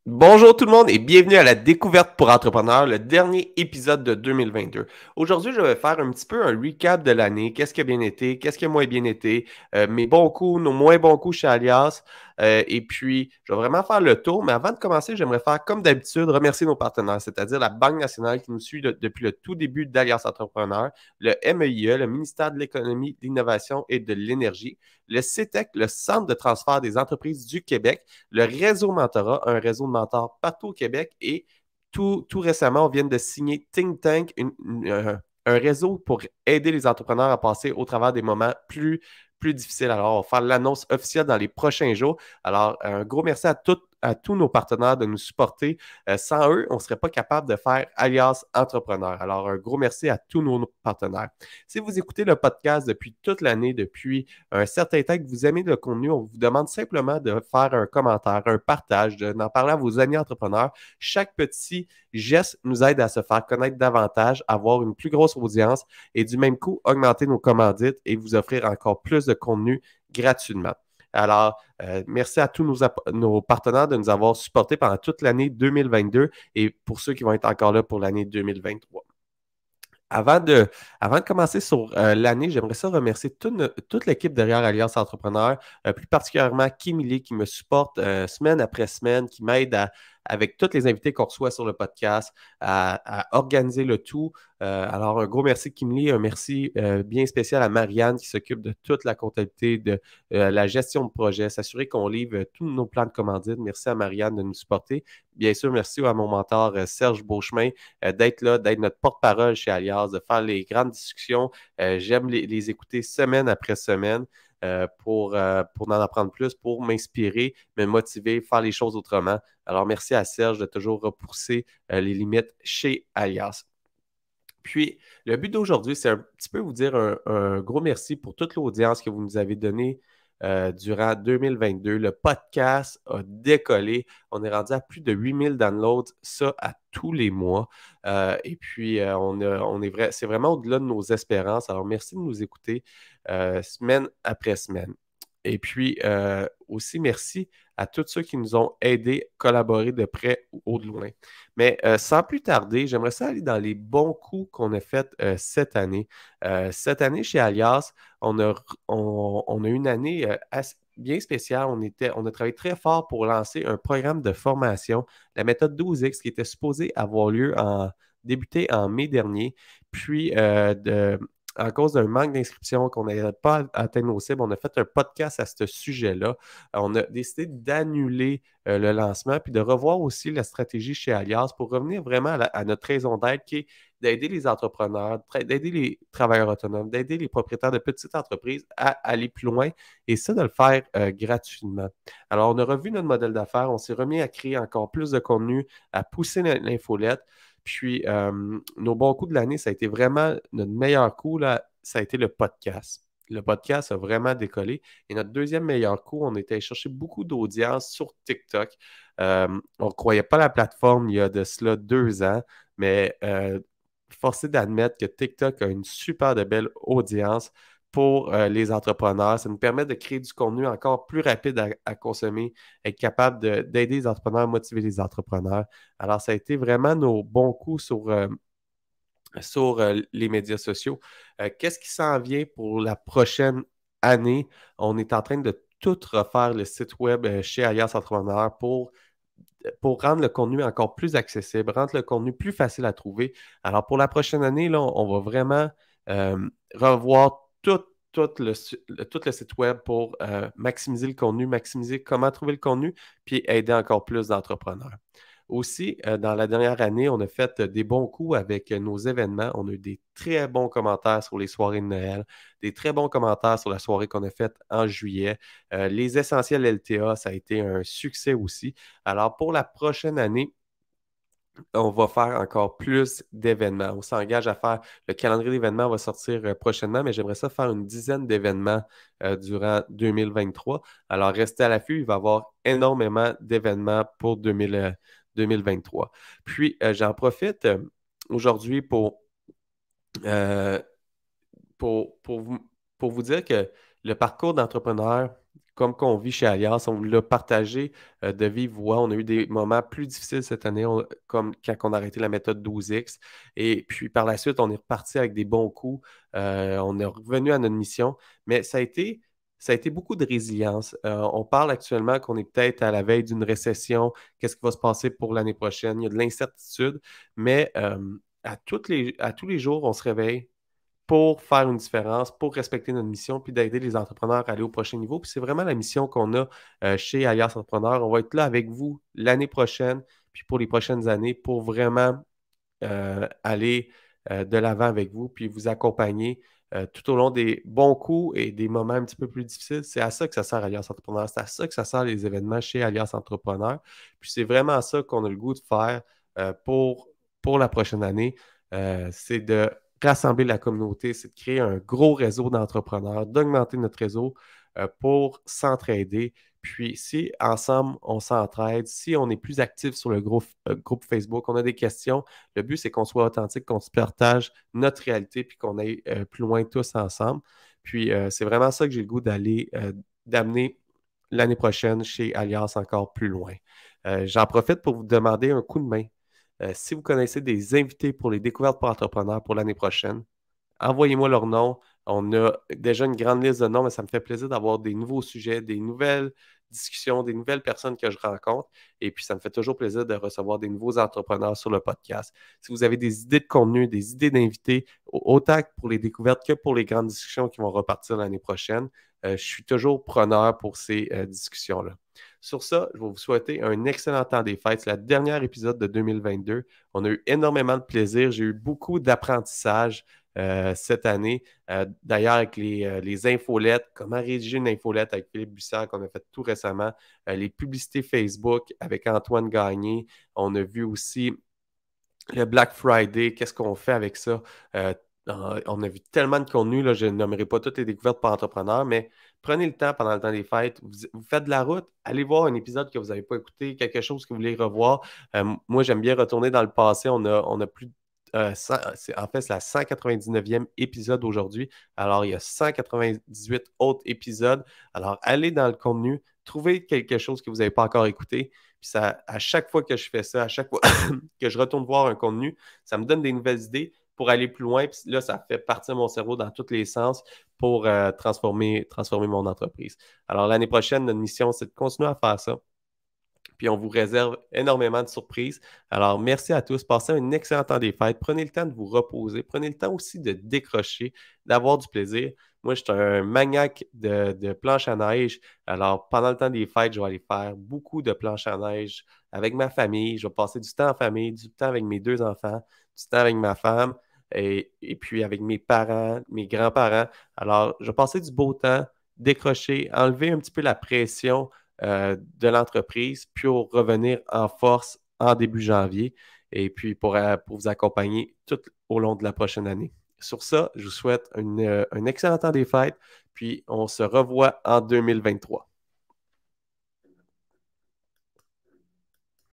Bonjour tout le monde et bienvenue à la Découverte pour entrepreneurs, le dernier épisode de 2022. Aujourd'hui, je vais faire un petit peu un recap de l'année, qu'est-ce qui a bien été, qu'est-ce qui a moins bien été, mes bons coups, nos moins bons coups chez Alias, et puis je vais vraiment faire le tour. Mais avant de commencer, j'aimerais faire comme d'habitude, remercier nos partenaires, c'est-à-dire la Banque nationale qui nous suit depuis le tout début d'Alias Entrepreneurs, le MEIE, le ministère de l'Économie, de l'Innovation et de l'Énergie, le CETEC, le Centre de transfert des entreprises du Québec, le réseau Mentorat, un réseau de mentors partout au Québec. Et tout récemment, on vient de signer Think Tank, un réseau pour aider les entrepreneurs à passer au travers des moments plus difficiles. Alors, on va faire l'annonce officielle dans les prochains jours. Alors, un gros merci à tous nos partenaires de nous supporter. Sans eux, on ne serait pas capable de faire Alias Entrepreneur. Alors, un gros merci à tous nos partenaires. Si vous écoutez le podcast depuis toute l'année, depuis un certain temps que vous aimez le contenu, on vous demande simplement de faire un commentaire, un partage, d'en parler à vos amis entrepreneurs. Chaque petit geste nous aide à se faire connaître davantage, avoir une plus grosse audience et du même coup, augmenter nos commandites et vous offrir encore plus de contenu gratuitement. Alors, merci à tous nos partenaires de nous avoir supportés pendant toute l'année 2022 et pour ceux qui vont être encore là pour l'année 2023. Avant de commencer sur l'année, j'aimerais ça remercier toute l'équipe derrière Alliance Entrepreneur, plus particulièrement Kimili qui me supporte semaine après semaine, qui m'aide avec tous les invités qu'on reçoit sur le podcast à organiser le tout. Alors, un gros merci Kimili, un merci bien spécial à Marianne qui s'occupe de toute la comptabilité, de la gestion de projet, s'assurer qu'on livre tous nos plans de commandite. Merci à Marianne de nous supporter. Bien sûr, merci à mon mentor Serge Beauchemin d'être là, d'être notre porte-parole chez Alias, de faire les grandes discussions. J'aime les écouter semaine après semaine pour en apprendre plus, pour m'inspirer, me motiver, faire les choses autrement. Alors, merci à Serge de toujours repousser les limites chez Alias. Puis, le but d'aujourd'hui, c'est un petit peu vous dire un gros merci pour toute l'audience que vous nous avez donnée durant 2022. Le podcast a décollé. On est rendu à plus de 8000 downloads, ça à tous les mois. Et puis, c'est vraiment au-delà de nos espérances. Alors, merci de nous écouter semaine après semaine. Et puis, aussi, merci à tous ceux qui nous ont aidés, collaboré de près ou de loin. Mais sans plus tarder, j'aimerais ça aller dans les bons coups qu'on a faits cette année. Cette année, chez Alias, on a eu une année bien spéciale. On a travaillé très fort pour lancer un programme de formation, la méthode 12X, qui était supposée avoir débuté en mai dernier. Puis, à cause d'un manque d'inscription, qu'on n'avait pas atteint nos cibles, on a fait un podcast à ce sujet-là. On a décidé d'annuler le lancement, puis de revoir aussi la stratégie chez Alias pour revenir vraiment à notre raison d'être qui est d'aider les entrepreneurs, d'aider les travailleurs autonomes, d'aider les propriétaires de petites entreprises à aller plus loin et ça, de le faire gratuitement. Alors, on a revu notre modèle d'affaires, on s'est remis à créer encore plus de contenu, à pousser l'infolette. Puis, nos bons coups de l'année, ça a été vraiment notre meilleur coup, là, ça a été le podcast. Le podcast a vraiment décollé. Et notre deuxième meilleur coup, on était allé chercher beaucoup d'audience sur TikTok. On ne croyait pas la plateforme il y a de cela 2 ans, mais forcé d'admettre que TikTok a une super de belle audience pour les entrepreneurs. Ça nous permet de créer du contenu encore plus rapide à consommer, être capable d'aider les entrepreneurs, motiver les entrepreneurs. Alors, ça a été vraiment nos bons coups sur les médias sociaux. Qu'est-ce qui s'en vient pour la prochaine année? On est en train de tout refaire le site web chez Alias Entrepreneur pour rendre le contenu encore plus accessible, rendre le contenu plus facile à trouver. Alors, pour la prochaine année, là, on va vraiment revoir tout le site web pour maximiser le contenu, maximiser comment trouver le contenu, puis aider encore plus d'entrepreneurs. Aussi, dans la dernière année, on a fait des bons coups avec nos événements. On a eu des très bons commentaires sur les soirées de Noël, des très bons commentaires sur la soirée qu'on a faite en juillet. Les essentiels LTA, ça a été un succès aussi. Alors, pour la prochaine année, on va faire encore plus d'événements. On s'engage à faire, le calendrier d'événements va sortir prochainement, mais j'aimerais ça faire une dizaine d'événements durant 2023. Alors, restez à l'affût, il va y avoir énormément d'événements pour 2023. Puis, j'en profite aujourd'hui euh, pour vous dire que le parcours d'entrepreneur, comme qu'on vit chez Alliance. On l'a partagé de vive voix. On a eu des moments plus difficiles cette année, comme quand on a arrêté la méthode 12X. Et puis par la suite, on est reparti avec des bons coups. On est revenu à notre mission. Mais ça a été beaucoup de résilience. On parle actuellement qu'on est peut-être à la veille d'une récession. Qu'est-ce qui va se passer pour l'année prochaine? Il y a de l'incertitude, mais à tous les jours, on se réveille pour faire une différence, pour respecter notre mission, puis d'aider les entrepreneurs à aller au prochain niveau. Puis c'est vraiment la mission qu'on a chez Alias Entrepreneur. On va être là avec vous l'année prochaine, puis pour les prochaines années, pour vraiment aller de l'avant avec vous, puis vous accompagner tout au long des bons coups et des moments un petit peu plus difficiles. C'est à ça que ça sert Alias Entrepreneur. C'est à ça que ça sert les événements chez Alias Entrepreneur. Puis c'est vraiment ça qu'on a le goût de faire pour la prochaine année. C'est de rassembler la communauté, c'est de créer un gros réseau d'entrepreneurs, d'augmenter notre réseau pour s'entraider. Puis si ensemble, on s'entraide, si on est plus actif sur le groupe Facebook, on a des questions, le but, c'est qu'on soit authentique, qu'on se partage notre réalité, puis qu'on aille plus loin tous ensemble. Puis c'est vraiment ça que j'ai le goût d'amener l'année prochaine chez Alias encore plus loin. J'en profite pour vous demander un coup de main. Si vous connaissez des invités pour les découvertes pour entrepreneurs pour l'année prochaine, envoyez-moi leur nom. On a déjà une grande liste de noms, mais ça me fait plaisir d'avoir des nouveaux sujets, des nouvelles discussions, des nouvelles personnes que je rencontre. Et puis, ça me fait toujours plaisir de recevoir des nouveaux entrepreneurs sur le podcast. Si vous avez des idées de contenu, des idées d'invités, autant pour les découvertes que pour les grandes discussions qui vont repartir l'année prochaine, je suis toujours preneur pour ces discussions-là. Sur ça, je vais vous souhaiter un excellent temps des fêtes. C'est le dernier épisode de 2022. On a eu énormément de plaisir. J'ai eu beaucoup d'apprentissage cette année. D'ailleurs, avec les infolettes, comment rédiger une infolette avec Philippe Bussard qu'on a fait tout récemment, les publicités Facebook avec Antoine Gagné. On a vu aussi le Black Friday, qu'est-ce qu'on fait avec ça? On a vu tellement de contenu, là, je ne nommerai pas toutes les découvertes pour entrepreneurs, mais prenez le temps pendant le temps des fêtes. Vous faites de la route, allez voir un épisode que vous n'avez pas écouté, quelque chose que vous voulez revoir. Moi, j'aime bien retourner dans le passé. On a plus en fait, c'est la 199e épisode aujourd'hui. Alors, il y a 198 autres épisodes. Alors, allez dans le contenu, trouvez quelque chose que vous n'avez pas encore écouté. Puis ça, à chaque fois que je fais ça, à chaque fois que je retourne voir un contenu, ça me donne des nouvelles idées pour aller plus loin. Puis là, ça fait partir mon cerveau dans tous les sens pour transformer mon entreprise. Alors, l'année prochaine, notre mission, c'est de continuer à faire ça. Puis on vous réserve énormément de surprises. Alors, merci à tous. Passez un excellent temps des fêtes. Prenez le temps de vous reposer. Prenez le temps aussi de décrocher, d'avoir du plaisir. Moi, je suis un maniaque de planche à neige. Alors, pendant le temps des fêtes, je vais aller faire beaucoup de planches à neige avec ma famille. Je vais passer du temps en famille, du temps avec mes deux enfants, du temps avec ma femme et puis avec mes parents, mes grands-parents. Alors, je vais passer du beau temps, décrocher, enlever un petit peu la pression de l'entreprise, puis revenir en force en début janvier, et puis pour vous accompagner tout au long de la prochaine année. Sur ça, je vous souhaite un excellent temps des fêtes, puis on se revoit en 2023.